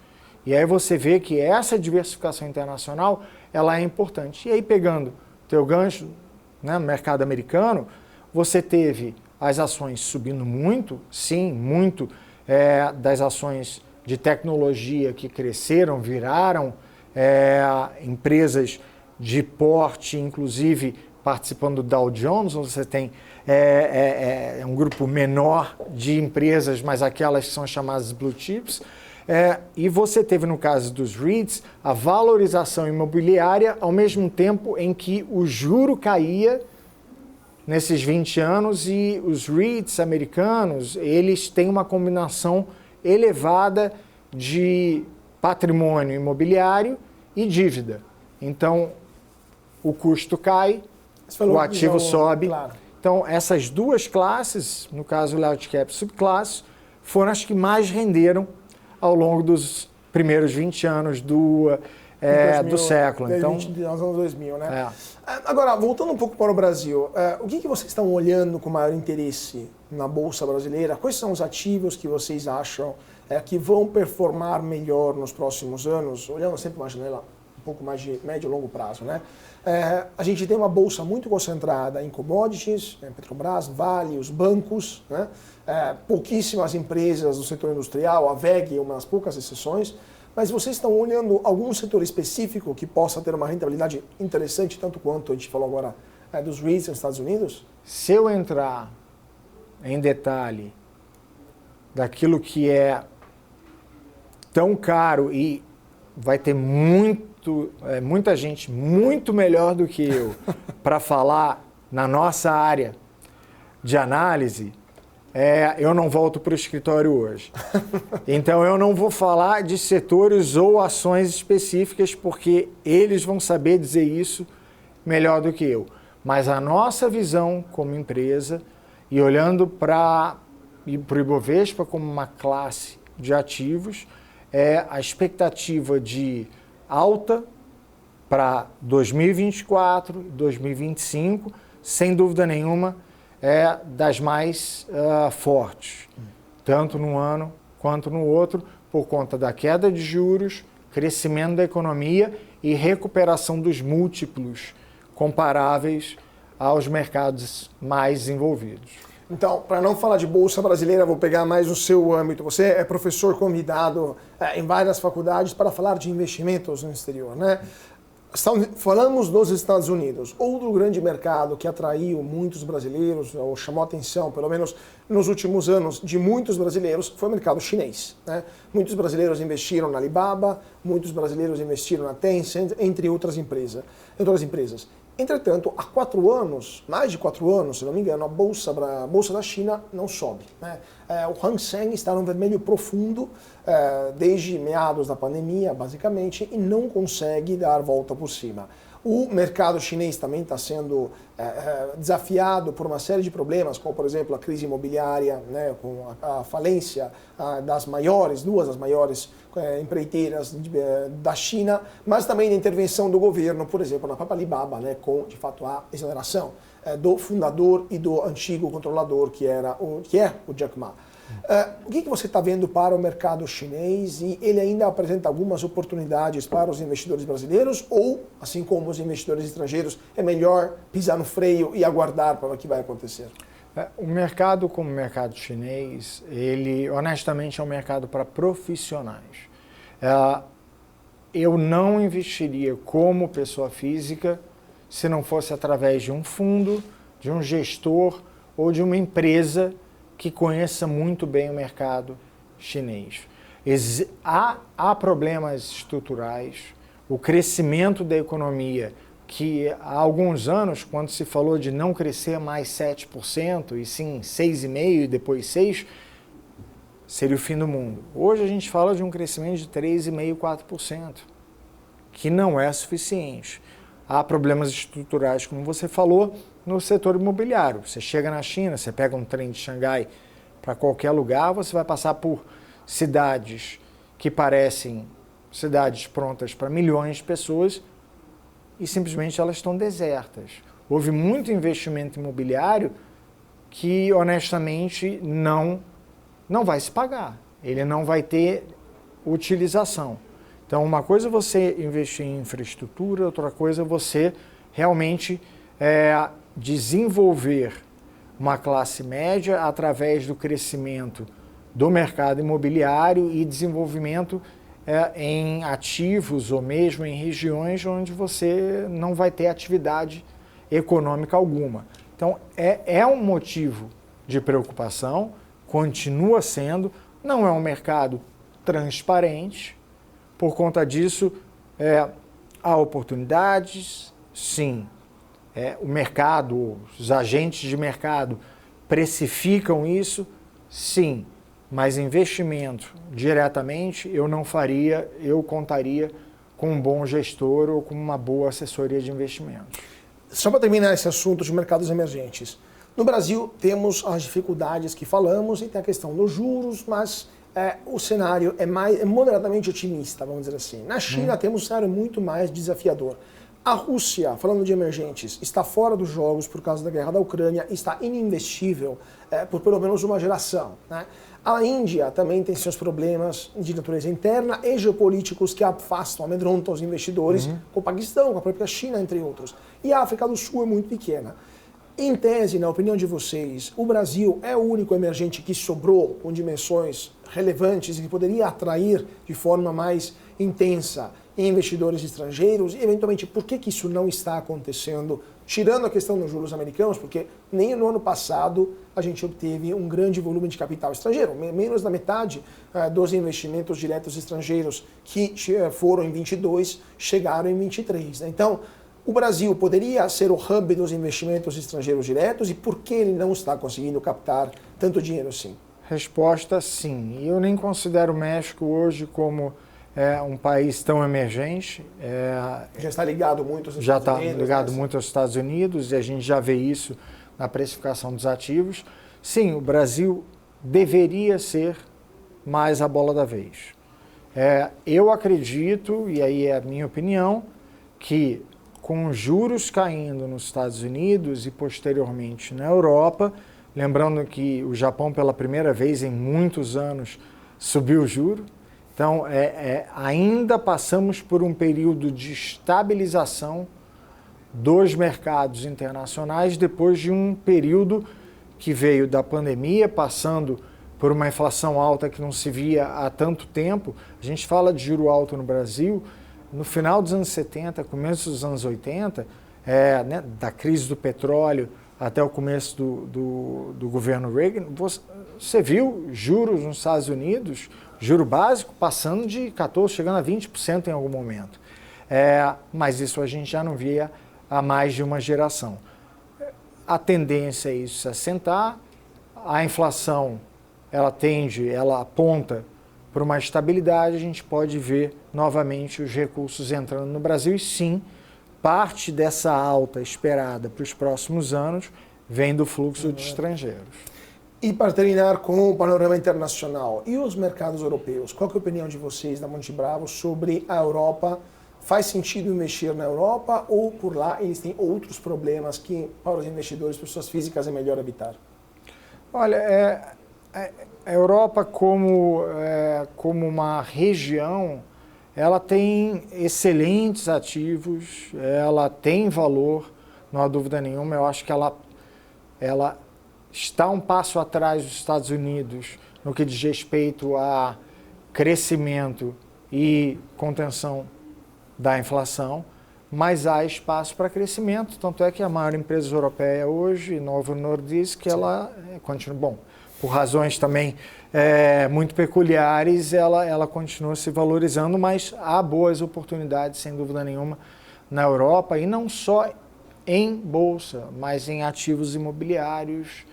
E aí você vê que essa diversificação internacional ela é importante. E aí, pegando teu gancho, né, no mercado americano, você teve as ações subindo muito, sim, muito, das ações de tecnologia que cresceram, viraram empresas de porte, inclusive participando do Dow Jones, onde você tem um grupo menor de empresas, mas aquelas que são chamadas blue chips. E você teve, no caso dos REITs, a valorização imobiliária ao mesmo tempo em que o juro caía nesses 20 anos e os REITs americanos, eles têm uma combinação elevada de patrimônio imobiliário e dívida. Então, o custo cai, o ativo sobe. Claro. Então, essas duas classes, no caso large cap e subclasse, foram as que mais renderam ao longo dos primeiros 20 anos do século. Então, nos anos 2000, né? Agora, voltando um pouco para o Brasil, o que vocês estão olhando com maior interesse na Bolsa Brasileira? Quais são os ativos que vocês acham que vão performar melhor nos próximos anos? Olhando sempre uma janela um pouco mais de médio e longo prazo, né? A gente tem uma bolsa muito concentrada em commodities, Petrobras, Vale, os bancos, né? Pouquíssimas empresas do setor industrial, a WEG é uma das poucas exceções, mas vocês estão olhando algum setor específico que possa ter uma rentabilidade interessante, tanto quanto a gente falou agora dos REITs nos Estados Unidos? Se eu entrar em detalhe daquilo que é tão caro e vai ter muita gente muito melhor do que eu para falar na nossa área de análise, eu não volto para o escritório hoje. Então eu não vou falar de setores ou ações específicas porque eles vão saber dizer isso melhor do que eu. Mas a nossa visão como empresa e olhando para o Ibovespa como uma classe de ativos, a expectativa de alta para 2024, 2025, sem dúvida nenhuma, das mais fortes, tanto num ano quanto no outro, por conta da queda de juros, crescimento da economia e recuperação dos múltiplos comparáveis aos mercados mais desenvolvidos. Então, para não falar de Bolsa Brasileira, vou pegar mais o seu âmbito. Você é professor convidado em várias faculdades para falar de investimentos no exterior, né? Falamos dos Estados Unidos, outro grande mercado que atraiu muitos brasileiros, ou chamou a atenção, pelo menos nos últimos anos, de muitos brasileiros, foi o mercado chinês, né? Muitos brasileiros investiram na Alibaba, muitos brasileiros investiram na Tencent, entre outras empresas. Entretanto, há 4 anos, mais de 4 anos, se não me engano, a Bolsa da China não sobe, né? O Hang Seng está no vermelho profundo desde meados da pandemia, basicamente, e não consegue dar a volta por cima. O mercado chinês também está sendo desafiado por uma série de problemas, como, por exemplo, a crise imobiliária, né, com a falência das maiores, duas das maiores empreiteiras da China, mas também a intervenção do governo, por exemplo, na própria Alibaba, né, com, de fato, a exoneração do fundador e do antigo controlador, que é o Jack Ma. O que você está vendo para o mercado chinês e ele ainda apresenta algumas oportunidades para os investidores brasileiros ou, assim como os investidores estrangeiros, é melhor pisar no freio e aguardar para o que vai acontecer? O mercado como o mercado chinês, ele honestamente é um mercado para profissionais. Eu não investiria como pessoa física se não fosse através de um fundo, de um gestor ou de uma empresa que conheça muito bem o mercado chinês. Há problemas estruturais, o crescimento da economia, que há alguns anos, quando se falou de não crescer mais 7%, e sim 6,5% e depois 6%, seria o fim do mundo. Hoje a gente fala de um crescimento de 3,5%, 4%, que não é suficiente. Há problemas estruturais, como você falou, no setor imobiliário. Você chega na China, você pega um trem de Xangai para qualquer lugar, você vai passar por cidades que parecem cidades prontas para milhões de pessoas e simplesmente elas estão desertas. Houve muito investimento imobiliário que, honestamente, não vai se pagar. Ele não vai ter utilização. Então, uma coisa é você investir em infraestrutura, outra coisa é você realmente desenvolver uma classe média através do crescimento do mercado imobiliário e desenvolvimento em ativos ou mesmo em regiões onde você não vai ter atividade econômica alguma. Então, é um motivo de preocupação, continua sendo, não é um mercado transparente. Por conta disso, há oportunidades, sim. O mercado, os agentes de mercado precificam isso, sim. Mas investimento diretamente eu não faria, eu contaria com um bom gestor ou com uma boa assessoria de investimentos. Só para terminar esse assunto de mercados emergentes. No Brasil temos as dificuldades que falamos e tem a questão dos juros, mas o cenário é moderadamente otimista, vamos dizer assim. Na China temos um cenário muito mais desafiador. A Rússia, falando de emergentes, está fora dos jogos por causa da guerra da Ucrânia, está ininvestível por pelo menos uma geração, né? A Índia também tem seus problemas de natureza interna e geopolíticos que afastam, amedrontam os investidores, com o Paquistão, com a própria China, entre outros. E a África do Sul é muito pequena. Em tese, na opinião de vocês, o Brasil é o único emergente que sobrou com dimensões relevantes e que poderia atrair de forma mais intensa investidores estrangeiros? E, eventualmente, por que isso não está acontecendo? Tirando a questão dos juros americanos, porque nem no ano passado a gente obteve um grande volume de capital estrangeiro. Menos da metade dos investimentos diretos estrangeiros que foram em 22 chegaram em 23. Né? Então, o Brasil poderia ser o hub dos investimentos estrangeiros diretos e por que ele não está conseguindo captar tanto dinheiro assim? Resposta, sim. Eu nem considero o México hoje como um país tão emergente. Já está ligado muito aos Estados Unidos. Já está ligado muito aos Estados Unidos e a gente já vê isso na precificação dos ativos. Sim, o Brasil deveria ser mais a bola da vez. Eu acredito, e aí é a minha opinião, que com os juros caindo nos Estados Unidos e posteriormente na Europa, lembrando que o Japão pela primeira vez em muitos anos subiu o juro, então ainda passamos por um período de estabilização dos mercados internacionais depois de um período que veio da pandemia, passando por uma inflação alta que não se via há tanto tempo. A gente fala de juro alto no Brasil, no final dos anos 70, começo dos anos 80, né, da crise do petróleo até o começo do governo Reagan, você viu juros nos Estados Unidos, juro básico, passando de 14%, chegando a 20% em algum momento. Mas isso a gente já não via há mais de uma geração. A tendência é isso se assentar, a inflação ela aponta para uma estabilidade, a gente pode ver novamente os recursos entrando no Brasil e sim, parte dessa alta esperada para os próximos anos vem do fluxo de estrangeiros. E para terminar com o panorama internacional, e os mercados europeus? Qual que é a opinião de vocês da Monte Bravo sobre a Europa? Faz sentido investir na Europa ou por lá eles têm outros problemas que para os investidores, pessoas físicas, é melhor habitar? Olha, a Europa como uma região, ela tem excelentes ativos, ela tem valor, não há dúvida nenhuma. Eu acho que ela está um passo atrás dos Estados Unidos no que diz respeito a crescimento e contenção da inflação, mas há espaço para crescimento, tanto é que a maior empresa europeia hoje, Novo Nordisk, que ela continua, bom, por razões também muito peculiares, ela continua se valorizando, mas há boas oportunidades, sem dúvida nenhuma, na Europa, e não só em bolsa, mas em ativos imobiliários.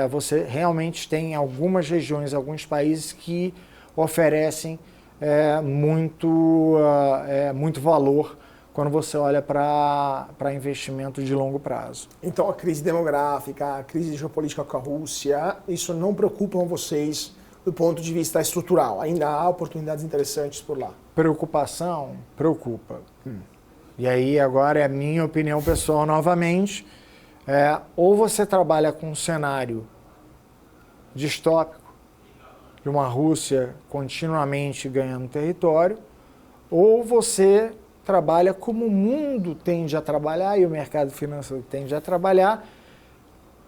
Você realmente tem algumas regiões, alguns países que oferecem muito valor quando você olha para investimento de longo prazo. Então a crise demográfica, a crise geopolítica com a Rússia, isso não preocupa vocês do ponto de vista estrutural? Ainda há oportunidades interessantes por lá? Preocupação? Preocupa. E aí agora é a minha opinião pessoal novamente, ou você trabalha com um cenário distópico, de uma Rússia continuamente ganhando território, ou você trabalha como o mundo tende a trabalhar e o mercado financeiro tende a trabalhar,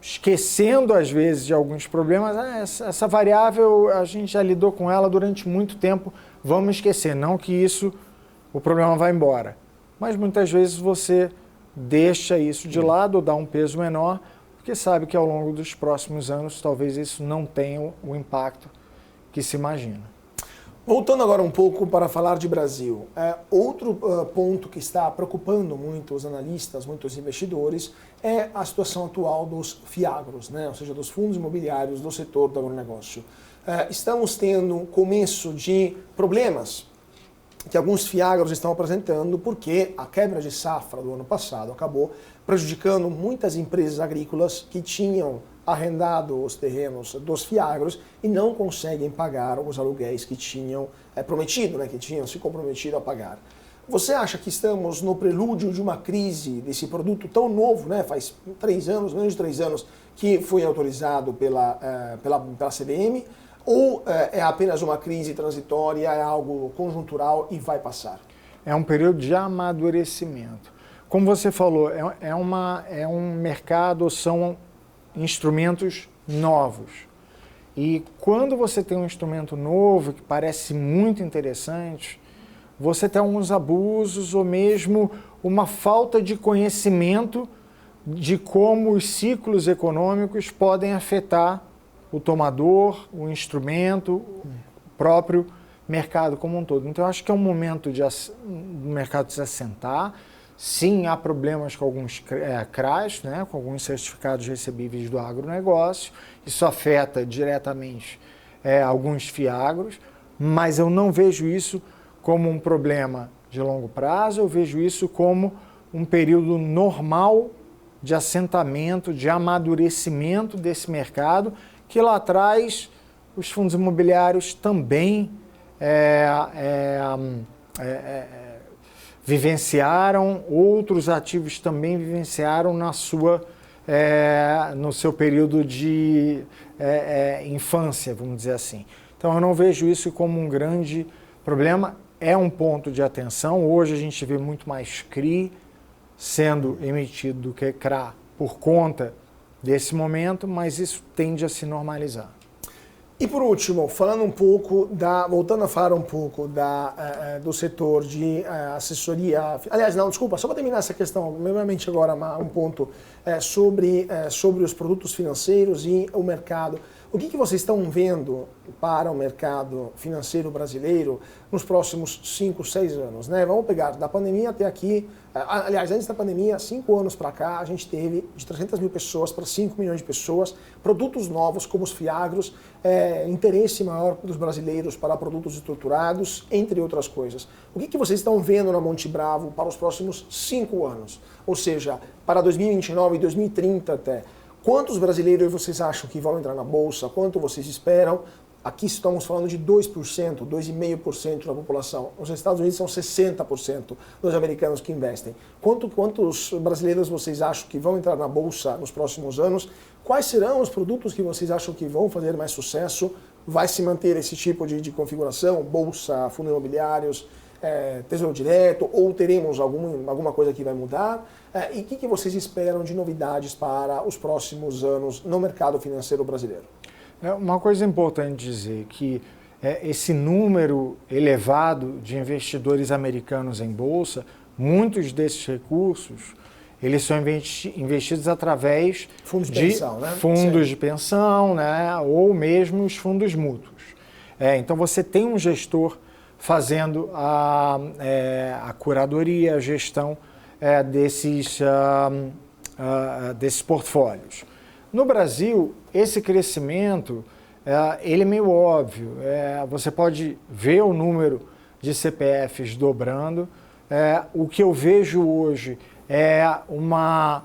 esquecendo às vezes de alguns problemas. Essa variável a gente já lidou com ela durante muito tempo, vamos esquecer, não que o problema vai embora. Mas muitas vezes você deixa isso de lado ou dá um peso menor, porque sabe que ao longo dos próximos anos talvez isso não tenha o impacto que se imagina. Voltando agora um pouco para falar de Brasil, outro ponto que está preocupando muito os analistas, muitos investidores, é a situação atual dos FIAGROS, né? Ou seja, dos fundos imobiliários do setor do agronegócio. Estamos tendo um começo de problemas que alguns FIAGROS estão apresentando porque a quebra de safra do ano passado acabou prejudicando muitas empresas agrícolas que tinham arrendado os terrenos dos FIAGROS e não conseguem pagar os aluguéis que tinham prometido, né, que tinham se comprometido a pagar. Você acha que estamos no prelúdio de uma crise desse produto tão novo, né? Faz 3 anos, menos de 3 anos, que foi autorizado pela CVM, ou é apenas uma crise transitória, é algo conjuntural e vai passar? É um período de amadurecimento. Como você falou, é um mercado, são instrumentos novos. E quando você tem um instrumento novo que parece muito interessante, você tem alguns abusos ou mesmo uma falta de conhecimento de como os ciclos econômicos podem afetar o tomador, o instrumento, o próprio mercado como um todo. Então, eu acho que é um momento do mercado se assentar. Sim, há problemas com alguns CRAs, né, com alguns certificados recebíveis do agronegócio. Isso afeta diretamente alguns FIAGROS, mas eu não vejo isso como um problema de longo prazo, eu vejo isso como um período normal de assentamento, de amadurecimento desse mercado, que lá atrás os fundos imobiliários também vivenciaram, outros ativos também vivenciaram no seu período de infância, vamos dizer assim. Então eu não vejo isso como um grande problema, é um ponto de atenção. Hoje a gente vê muito mais CRI sendo emitido do que CRA por conta desse momento, mas isso tende a se normalizar. E por último, voltando a falar um pouco do setor de assessoria, aliás, não, desculpa, só para terminar essa questão, novamente agora um ponto sobre os produtos financeiros e o mercado. O que vocês estão vendo para o mercado financeiro brasileiro nos próximos 5, 6 anos? Né? Vamos pegar da pandemia até aqui, aliás, antes da pandemia, 5 anos para cá, a gente teve de 300 mil pessoas para 5 milhões de pessoas, produtos novos como os FIAGROS, interesse maior dos brasileiros para produtos estruturados, entre outras coisas. O que vocês estão vendo na Monte Bravo para os próximos 5 anos? Ou seja, para 2029 e 2030 até. Quantos brasileiros vocês acham que vão entrar na Bolsa? Quanto vocês esperam? Aqui estamos falando de 2%, 2,5% da população. Nos Estados Unidos são 60% dos americanos que investem. Quantos brasileiros vocês acham que vão entrar na Bolsa nos próximos anos? Quais serão os produtos que vocês acham que vão fazer mais sucesso? Vai se manter esse tipo de configuração? Bolsa, fundos imobiliários, Tesouro Direto? Ou teremos alguma coisa que vai mudar? E o que vocês esperam de novidades para os próximos anos no mercado financeiro brasileiro? Uma coisa importante dizer que esse número elevado de investidores americanos em bolsa, muitos desses recursos, eles são investidos através fundos de pensão, né? Fundos de pensão, né? Ou mesmo os fundos mútuos. Então você tem um gestor fazendo a curadoria, a gestão desses portfólios. No Brasil, esse crescimento ele é meio óbvio. Você pode ver o número de CPFs dobrando. O que eu vejo hoje é uma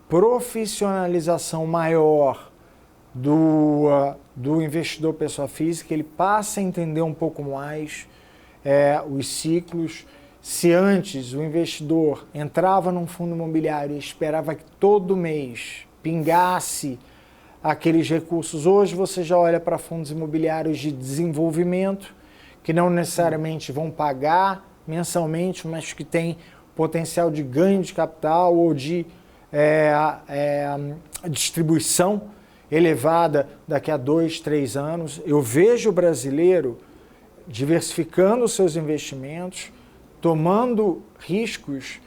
profissionalização maior do investidor pessoa física. Ele passa a entender um pouco mais os ciclos. Se antes o investidor entrava num fundo imobiliário e esperava que todo mês pingasse aqueles recursos, hoje você já olha para fundos imobiliários de desenvolvimento, que não necessariamente vão pagar mensalmente, mas que têm potencial de ganho de capital ou de distribuição elevada daqui a 2, 3 anos. Eu vejo o brasileiro diversificando os seus investimentos, tomando riscos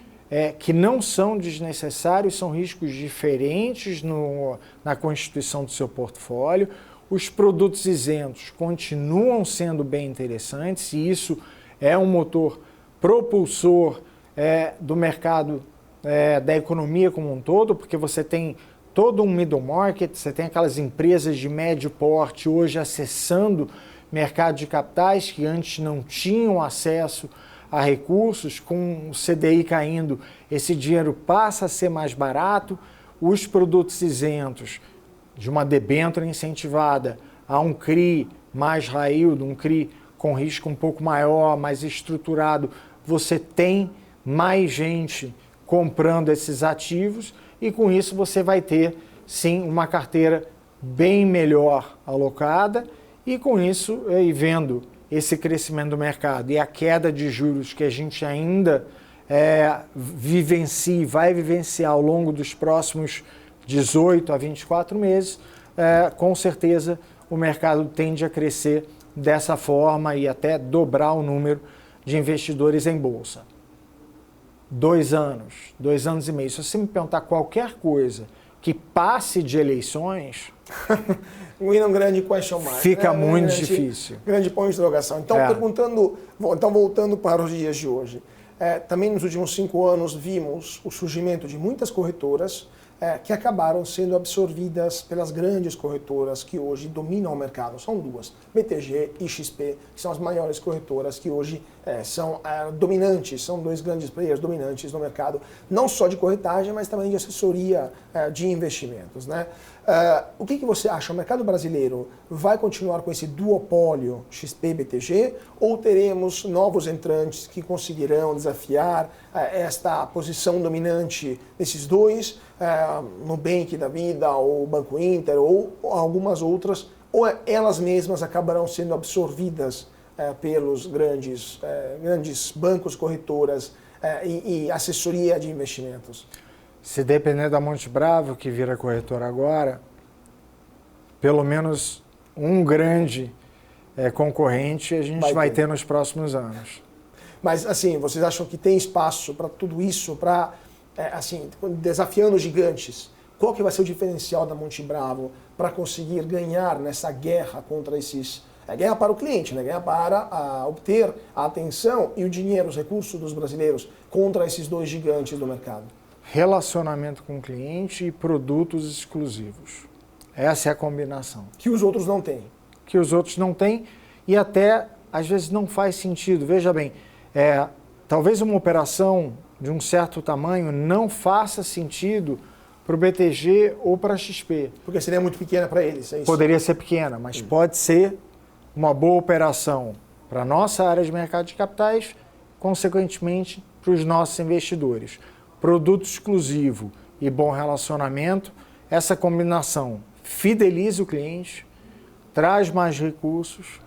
que não são desnecessários, são riscos diferentes na constituição do seu portfólio. Os produtos isentos continuam sendo bem interessantes e isso é um motor propulsor do mercado, da economia como um todo, porque você tem todo um middle market, você tem aquelas empresas de médio porte hoje acessando mercado de capitais que antes não tinham acesso a recursos. Com o CDI caindo, esse dinheiro passa a ser mais barato. Os produtos isentos, de uma debênture incentivada a um CRI mais high yield, um CRI com risco um pouco maior, mais estruturado, você tem mais gente comprando esses ativos e com isso você vai ter, sim, uma carteira bem melhor alocada e com isso, vendo esse crescimento do mercado e a queda de juros que a gente ainda vai vivenciar ao longo dos próximos 18 a 24 meses, com certeza o mercado tende a crescer dessa forma e até dobrar o número de investidores em bolsa. 2 anos, 2 anos e meio. Se você me perguntar qualquer coisa que passe de eleições, um grande question mark, fica muito difícil. Grande ponto de interrogação. Então, voltando para os dias de hoje, também nos últimos 5 anos vimos o surgimento de muitas corretoras que acabaram sendo absorvidas pelas grandes corretoras que hoje dominam o mercado. São 2, BTG e XP, que são as maiores corretoras que hoje são dominantes, são 2 grandes players dominantes no mercado, não só de corretagem, mas também de assessoria de investimentos, né? O que você acha? O mercado brasileiro vai continuar com esse duopólio XP-BTG ou teremos novos entrantes que conseguirão desafiar esta posição dominante desses 2, Nubank da vida, ou Banco Inter, ou algumas outras, ou elas mesmas acabarão sendo absorvidas pelos grandes bancos, corretoras e assessoria de investimentos? Se depender da Monte Bravo, que vira corretora agora, pelo menos um grande concorrente a gente vai ter nos próximos anos. Mas, assim, vocês acham que tem espaço para tudo isso, para, assim, desafiando os gigantes? Qual que vai ser o diferencial da Monte Bravo para conseguir ganhar nessa guerra contra esses... guerra para o cliente, né? Guerra para obter a atenção e o dinheiro, os recursos dos brasileiros contra esses 2 gigantes do mercado? Relacionamento com o cliente e produtos exclusivos. Essa é a combinação. Que os outros não têm. Que os outros não têm e até, às vezes, não faz sentido. Veja bem, talvez uma operação de um certo tamanho não faça sentido para o BTG ou para a XP. Porque seria muito pequena para eles, é isso? Poderia ser pequena, mas pode ser uma boa operação para a nossa área de mercado de capitais, consequentemente, para os nossos investidores. Produto exclusivo e bom relacionamento, essa combinação fideliza o cliente, traz mais recursos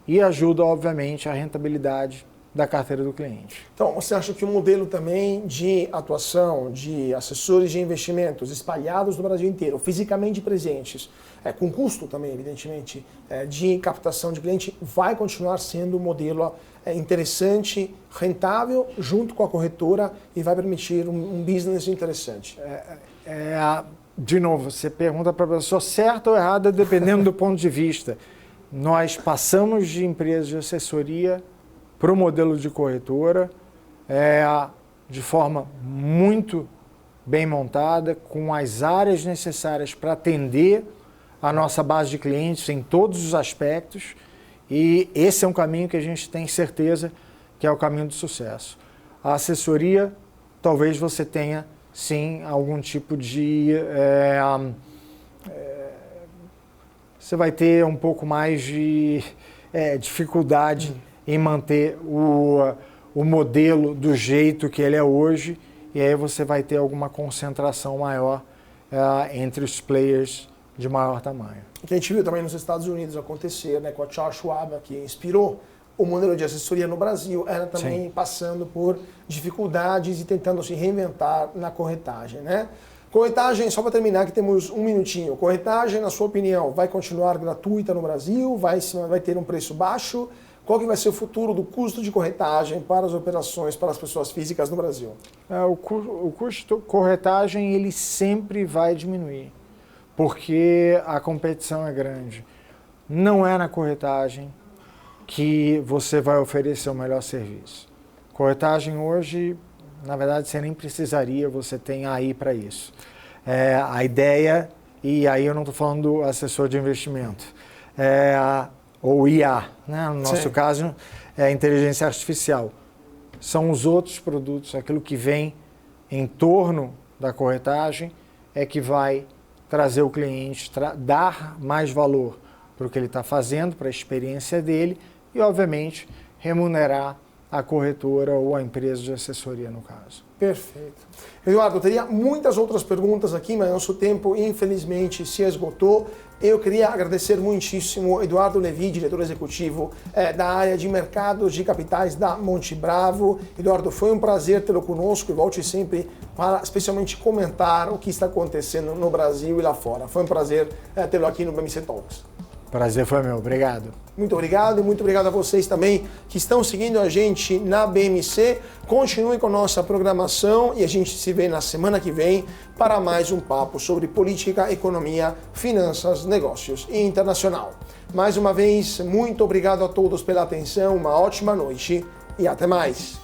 e ajuda, obviamente, a rentabilidade da carteira do cliente. Então, você acha que o modelo também de atuação de assessores de investimentos espalhados no Brasil inteiro, fisicamente presentes, com custo também, evidentemente, de captação de cliente, vai continuar sendo um modelo interessante, rentável, junto com a corretora e vai permitir um business interessante? De novo, você pergunta para a pessoa certa ou errada, dependendo do ponto de vista. Nós passamos de empresas de assessoria para o modelo de corretora de forma muito bem montada, com as áreas necessárias para atender a nossa base de clientes em todos os aspectos, e esse é um caminho que a gente tem certeza que é o caminho do sucesso. A assessoria, talvez você tenha, sim, algum tipo de... você vai ter um pouco mais de dificuldade em manter o modelo do jeito que ele é hoje, e aí você vai ter alguma concentração maior entre os players de maior tamanho. O que a gente viu também nos Estados Unidos acontecer, né, com a Charles Schwab, que inspirou o modelo de assessoria no Brasil, era também Sim. passando por dificuldades e tentando se reinventar na corretagem, né? Corretagem, só para terminar, que temos um minutinho. Corretagem, na sua opinião, vai continuar gratuita no Brasil? Vai ter um preço baixo? qual que vai ser o futuro do custo de corretagem para as operações, para as pessoas físicas no Brasil? O custo de corretagem ele sempre vai diminuir, porque a competição é grande. Não é na corretagem que você vai oferecer o melhor serviço. Corretagem hoje, na verdade, você nem precisaria, você tem AI para isso. A ideia, e aí eu não estou falando do assessor de investimento, ou IA, né? No nosso caso, é a inteligência artificial. São os outros produtos, aquilo que vem em torno da corretagem, é que vai trazer o cliente, dar mais valor para o que ele está fazendo, para a experiência dele e, obviamente, remunerar a corretora ou a empresa de assessoria, no caso. Perfeito. Eduardo, eu teria muitas outras perguntas aqui, mas nosso tempo, infelizmente, se esgotou. Eu queria agradecer muitíssimo Eduardo Levi, diretor executivo da área de mercados de capitais da Monte Bravo. Eduardo, foi um prazer tê-lo conosco e volte sempre para especialmente comentar o que está acontecendo no Brasil e lá fora. Foi um prazer tê-lo aqui no BMC Talks. Prazer foi meu, obrigado. Muito obrigado e muito obrigado a vocês também que estão seguindo a gente na BMC. Continuem com nossa programação e a gente se vê na semana que vem para mais um papo sobre política, economia, finanças, negócios e internacional. Mais uma vez, muito obrigado a todos pela atenção, uma ótima noite e até mais.